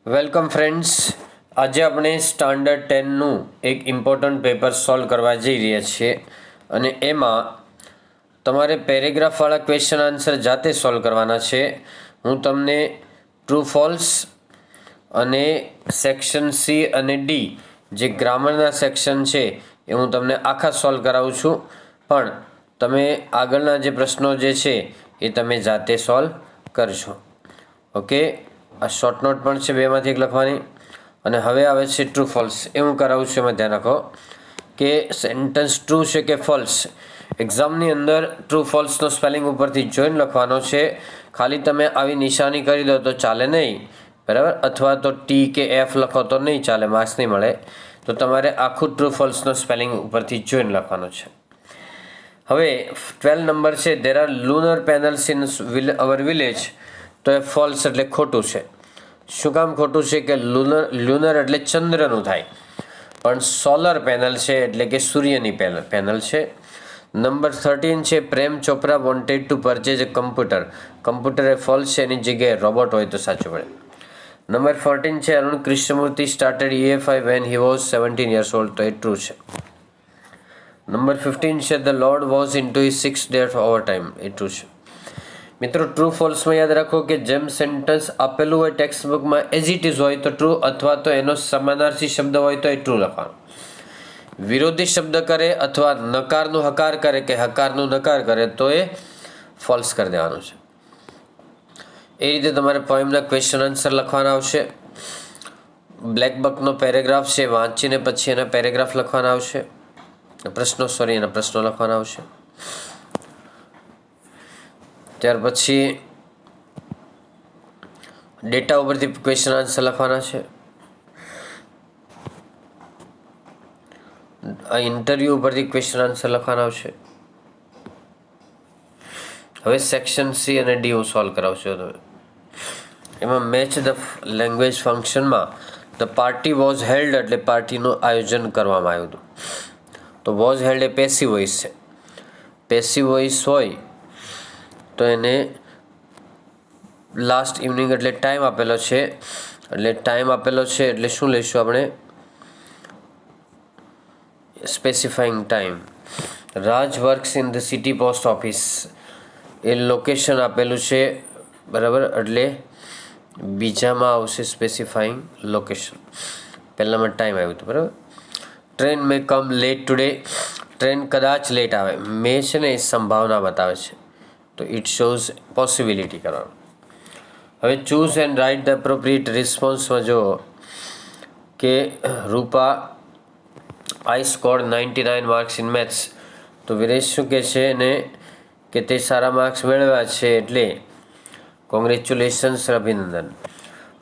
Welcome friends. આજે આપણે standard 10નું એક ઇમ્પોર્ટન્ટ પેપર સોલ્વ કરવા જઈ રહ્યા છીએ અને એમાં તમારે પેરેગ્રાફવાળા ક્વેશ્ચન આન્સર જાતે સોલ્વ કરવાના છે. હું તમને ટ્રુ ફોલ્સ અને સેક્શન સી અને ડી જે ગ્રામરના સેક્શન છે એ હું તમને આખા સોલ્વ કરાવું છું, પણ તમે આગળના જે પ્રશ્નો જે છે એ તમે જાતે સોલ્વ કરશો. ઓકે, આ શોર્ટ નોટ પણ છે, બેમાંથી એક લખવાની. અને હવે આવે છે ટ્રુ ફોલ્સ. એ હું કરાવું છું, એમાં ધ્યાન રાખો કે સેન્ટેન્સ ટ્રુ છે કે ફોલ્સ. એક્ઝામની અંદર ટ્રુ ફોલ્સનો સ્પેલિંગ ઉપરથી જોઈને લખવાનો છે. ખાલી તમે આવી નિશાની કરી દો તો ચાલે નહીં, બરાબર, અથવા તો ટી કે એફ લખો તો નહીં ચાલે, માર્ક્સ નહીં મળે. તો તમારે આખું ટ્રુ ફોલ્સનો સ્પેલિંગ ઉપરથી જોઈને લખવાનો છે. હવે 12 નંબર છે, there are lunar panels in our village. તો એ ફોલ્સ એટલે ખોટું છે. શું કામ ખોટું છે? કે લુનર એટલે ચંદ્રનું થાય, પણ સોલર પેનલ છે એટલે કે સૂર્યની પેનલ છે. નંબર 13 છે, Prem Chopra wanted to purchase a computer. Computer એ ફોલ્સ છે, એની જગ્યાએ રોબોટ હોય તો સાચું પડે. નંબર 14 છે, Arun Krishnamurthy started EFI when he was 17 years old. તો એ ટ્રુ છે. નંબર 15 છે, the lord was in to his 6 days over time. A true છે. મિત્રો, ટ્રુ ફોલ્સમાં યાદ રાખો કે જેમ સેન્ટેન્સ આપેલું હોય ટેક્સ્ટબુકમાં એઝ ઇટ ઇઝ હોય તો ટ્રુ, અથવા તો એનો સમાનાર્થી શબ્દ હોય તો એ ટ્રુ લખવાનું. વિરોધી શબ્દ કરે અથવા નકારનું હકાર કરે કે હકારનું નકાર કરે તો એ ફોલ્સ કરી દેવાનું છે. એ રીતે તમારે પોએમના ક્વેશ્ચન આન્સર લખવાના આવશે. બ્લેક બકનો પેરેગ્રાફ છે, વાંચીને પછી એના પેરેગ્રાફ લખવાના આવશે. એના પ્રશ્નો લખવાના આવશે. ત્યાર પછી ડેટા ઉપરથી ક્વેશ્ચન આન્સર લખવાના છે. આ ઇન્ટરવ્યૂ ઉપરથી ક્વેશ્ચન આન્સર લખવાના આવશે. હવે સેક્શન સી અને ડી હું સોલ્વ કરાવશું. તમે એમાં મેચ ધ લેંગ્વેજ ફંક્શનમાં ધ પાર્ટી વોઝ હેલ્ડ એટલે પાર્ટીનું આયોજન કરવામાં આવ્યું હતું. તો was held A passive voice છે. પેસિવ વોઇસ હોય તો એને લાસ્ટ ઇવનિંગ એટલે ટાઈમ આપેલો છે. એટલે શું લઈશું આપણે? Specifying time. Raj works in the city post office. A location આપેલું છે, બરાબર, એટલે બીજામાં આવશે સ્પેસિફાઈંગ લોકેશન. પહેલામાં ટાઈમ આવ્યું હતું, બરાબર. ટ્રેન મે કમ લેટ ટુડે. ટ્રેન કદાચ લેટ આવે. મે છે ને એ સંભાવના બતાવે છે, તો ઇટ શોઝ પોસિબિલિટી કરવાનું. હવે choose and write the appropriate રિસ્પોન્સમાં જો કે Rupa I scored 99 marks in maths. તો વિરેશ શું કહે છે એને કે તે સારા માર્ક્સ મેળવ્યા છે, એટલે કોંગ્રેચ્યુલેશન્સ, અભિનંદન.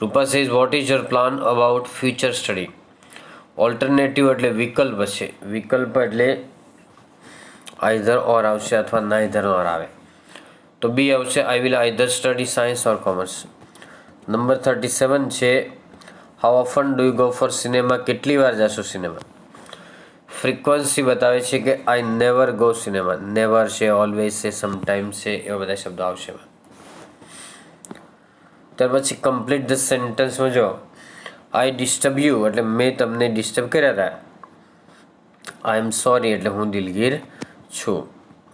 Rupa says what is your plan about future study. Alternative એટલે વિકલ્પ છે. વિકલ્પ એટલે આઈધર ઓર આવશે અથવા નાઈધર ઓર આવે. તો બી આવશે, I will either study science or commerce. Number 37 છે, how often do you go for cinema. કેટલી વાર જશો સિનેમા? ફ્રિકવન્સી બતાવે છે કે I never go cinema. Never છે, ઓલવેઝ છે, સમટાઈમ્સ છે, એવા બધા શબ્દો આવશે. ત્યાર પછી કમ્પ્લીટ ધ સેન્ટેન્સમાં જો આઈ ડિસ્ટર્બ યુ એટલે મેં તમને ડિસ્ટર્બ કર્યા હતા. આઈ એમ સોરી એટલે હું દિલગીર છું,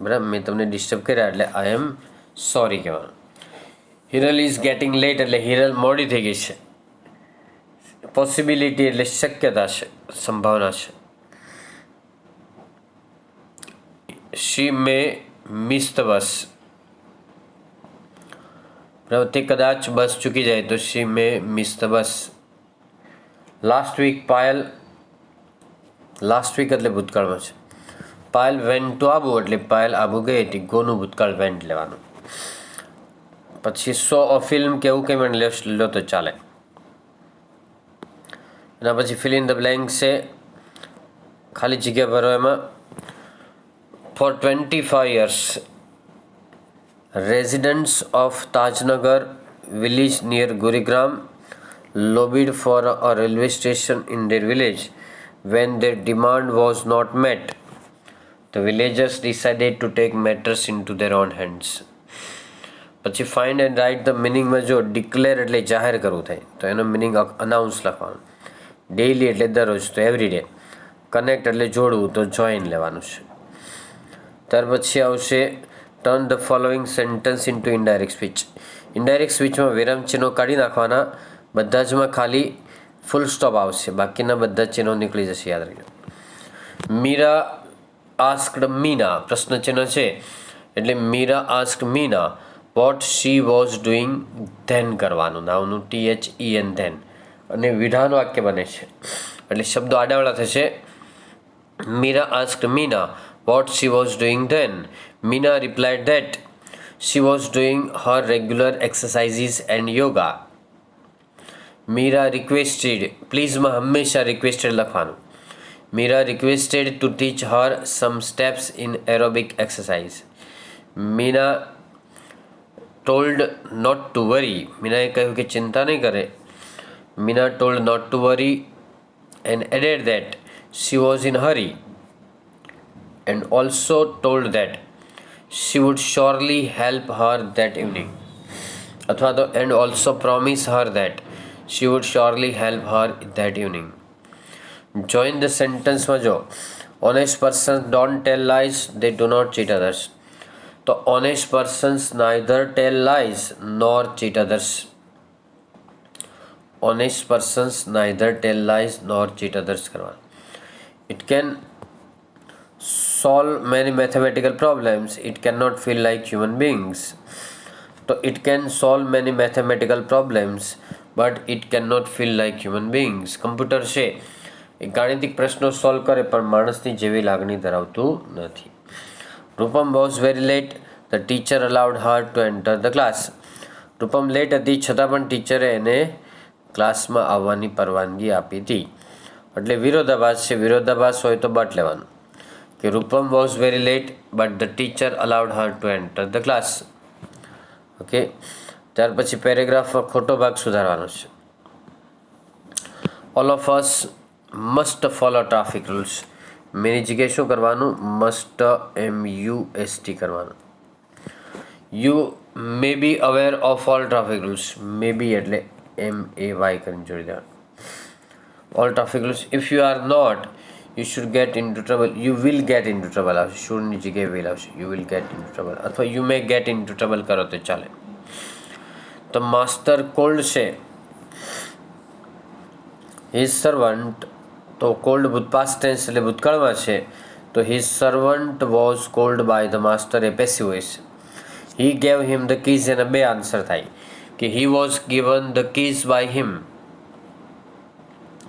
બરાબર. મેં તમને ડિસ્ટર્બ કર્યા એટલે આઈ એમ સોરી કહેવાનું. હિરલ ઇઝ ગેટિંગ લેટ એટલે હિરલ મોડી થઈ ગઈ છે. પોસિબિલિટી એટલે શક્યતા છે, સંભાવના છે. She may miss the bus. તે કદાચ બસ ચૂકી જાય તો she may miss the bus. Last week Payal. Last week એટલે ભૂતકાળમાં છે. પાયલ વેન્ટ ટુ આબુ એટલે પાયલ આબુ ગઈ હતી. ગોનું ભૂતકાળ વેન્ટ લેવાનું. પછી સો અ ફિલ્મ કેવું કંઈ મને લો તો ચાલે. એના પછી ફિલ ઇન ધ બ્લેન્ક છે, ખાલી જગ્યા ભરો. એમાં four 25 years residents of Tajnagar village near Gurigram lobbied for a railway station in their village. When their demand was not met, the villagers decided to take matters into their own hands. પછી find and write the મિનિંગમાં જો declare એટલે જાહેર કરવું થાય તો એનો meaning announce લખવાનું. Daily એટલે દરરોજ તો એવરી ડે. કનેક્ટ એટલે જોડવું તો જોઈન લેવાનું છે. ત્યાર પછી આવશે turn the following sentence into indirect speech. Indirect સ્પીચમાં વિરામચિહ્નો કાઢી નાખવાના, બધા જમાં ખાલી ફૂલ સ્ટોપ આવશે, બાકીના બધા ચિહ્નો નીકળી જશે, યાદ રાખજો. મીરા આસ્ક્ડ મીના, પ્રશ્ન ચિહ્ન છે એટલે Meera asked Meena what she was doing then કરવાનું, નાવનું THEN ધેન, અને વિધાન વાક્ય બને છે એટલે શબ્દો આડાવાળા થશે. Meera asked Meena what she was doing then. Meena replied that she was doing her regular exercises and yoga. Meera requested, please માં હંમેશા requested લખવાનું. Meera requested to teach her some steps in aerobic exercise. Meena told not to worry. મીનાએ કહ્યું કે ચિંતા નહીં કરે. Meena told not to worry and added that she was in hurry, and also told that she would surely help her that evening. અથવા તો and also promise her that she would surely help her that evening. Join the sentence માં જો honest persons don't tell lies, they do not cheat others. તો honest persons neither tell lies nor cheat others. Honest persons neither tell lies nor cheat others કરવાનું. It can solve many mathematical problems, it cannot feel like human beings. So it can solve many mathematical problems but it cannot feel like human beings. Computer છે એ ગાણિતિક પ્રશ્નો solve કરે પણ માણસની જેવી લાગણી ધરાવતું નથી. Rupam was very late, the teacher allowed her to enter the class. Rupam late હતી છતાં પણ ટીચરે એને ક્લાસમાં આવવાની પરવાનગી આપી હતી. એટલે વિરોધાભાસ છે, વિરોધાભાસ હોય તો બટ લેવાનું કે Rupam was very late but the teacher allowed her to enter the class. Okay, ત્યાર પછી પેરેગ્રાફમાં ખોટો ભાગ સુધારવાનો છે. All of us must follow traffic rules. મેની જગ્યાએ શું કરવાનું? મસ્ટ MUST કરવાનું. You may be aware of all traffic rules. May be એટલે MAY કરીને જોડી દેવાનું. All traffic rules. If you are not you should get into trouble. You will get into trouble આવશે, shouldની જગ્યાએ will આવશે. You will get into trouble અથવા you may get into trouble કરો તો ચાલે. તો માસ્ટર કોલ્ડ છે, his servant, તો કોલ્ડ પાસ્ટ ટેન્સ એટલે ભૂતકાળમાં છે તો his servant was called by the master A passive voice. he gave him the keys એના બે આન્સર થાય કે he was given the keys by him,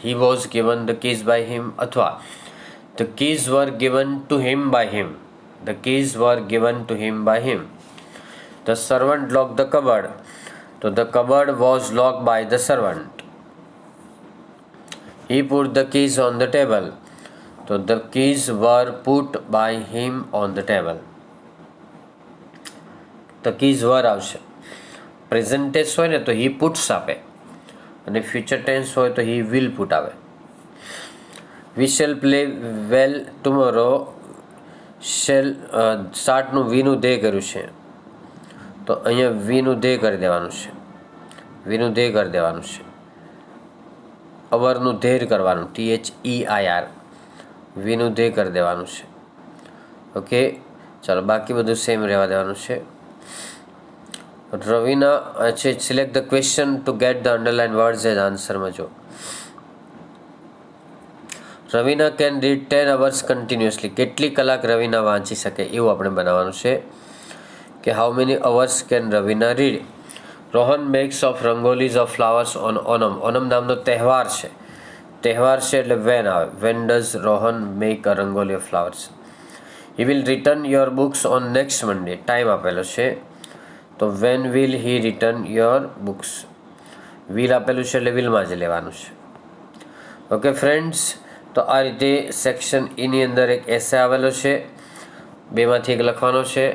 he was given the keys by him અથવા the keys were given to him by him, the keys were given to him by him. The servant locked the cupboard, so the cupboard was locked by the servant. He put the keys on the table, so the keys were put by him on the table. The keys were આવશે. Present tense હોય ને તો he puts આપે અને future tense હોય તો he will put આવે. We shall play well tomorrow. shall સ્ટાર્ટનું વીનું દે કર્યું છે તો અહીંયા વીનું દે કરી દેવાનું છે, વીનું દે કરી દેવાનું છે. અવરનું ધેર કરવાનું, THEIR. વીનું દે કરી દેવાનું છે. ઓકે, ચાલો બાકી બધું સેમ રહેવા દેવાનું છે. રવિના છે select the question to get the underline words as આન્સરમાં જો Ravina can read 10 hours continuously. કેટલી કલાક રવિના વાંચી શકે એવું આપણે બનાવવાનું છે કે how many hours can Ravina read. Rohan makes of rangolis of flowers on Onam. Onam નામનો તહેવાર છે, તહેવાર છે એટલે વેન આવે. When does Rohan make a rangoli of flowers. He will return your books on next Monday. Time આપેલો છે તો when will he return your books. Will આપેલું છે એટલે વિલમાં જ લેવાનું છે. ઓકે ફ્રેન્ડ્સ, તો આ રીતે સેક્શન ઈની અંદર એક એસે આવેલો છે, બેમાંથી એક લખવાનો છે,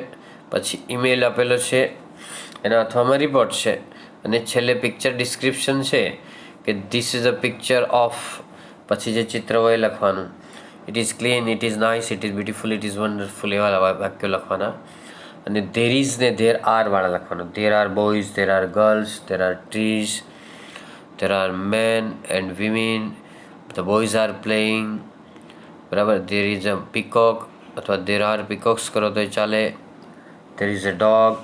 પછી ઈમેલ આપેલો છે, એના અથવામાં રિપોર્ટ છે, અને છેલ્લે પિક્ચર ડિસ્ક્રિપ્શન છે કે this is a picture of, પછી જે ચિત્ર હોય એ લખવાનું. It is clean, it is nice, it is beautiful, it is wonderful, એવા વાક્યો લખવાના. અને ધેર ઇઝ ને ધેર આર વાળા લખવાનું. There are boys, there are girls, there are trees, there are men and women, the boys are playing. બરાબર. There is a peacock અથવા there are peacocks કરો તો ચાલે. There is a dog,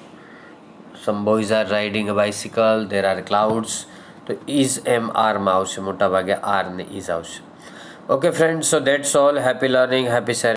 some boys are riding a bicycle, there are clouds. તો is એમ આરમાં આવશે, મોટા ભાગે આર ને ઇઝ આવશે. Okay friend, so that's all. Happy learning, happy sharing.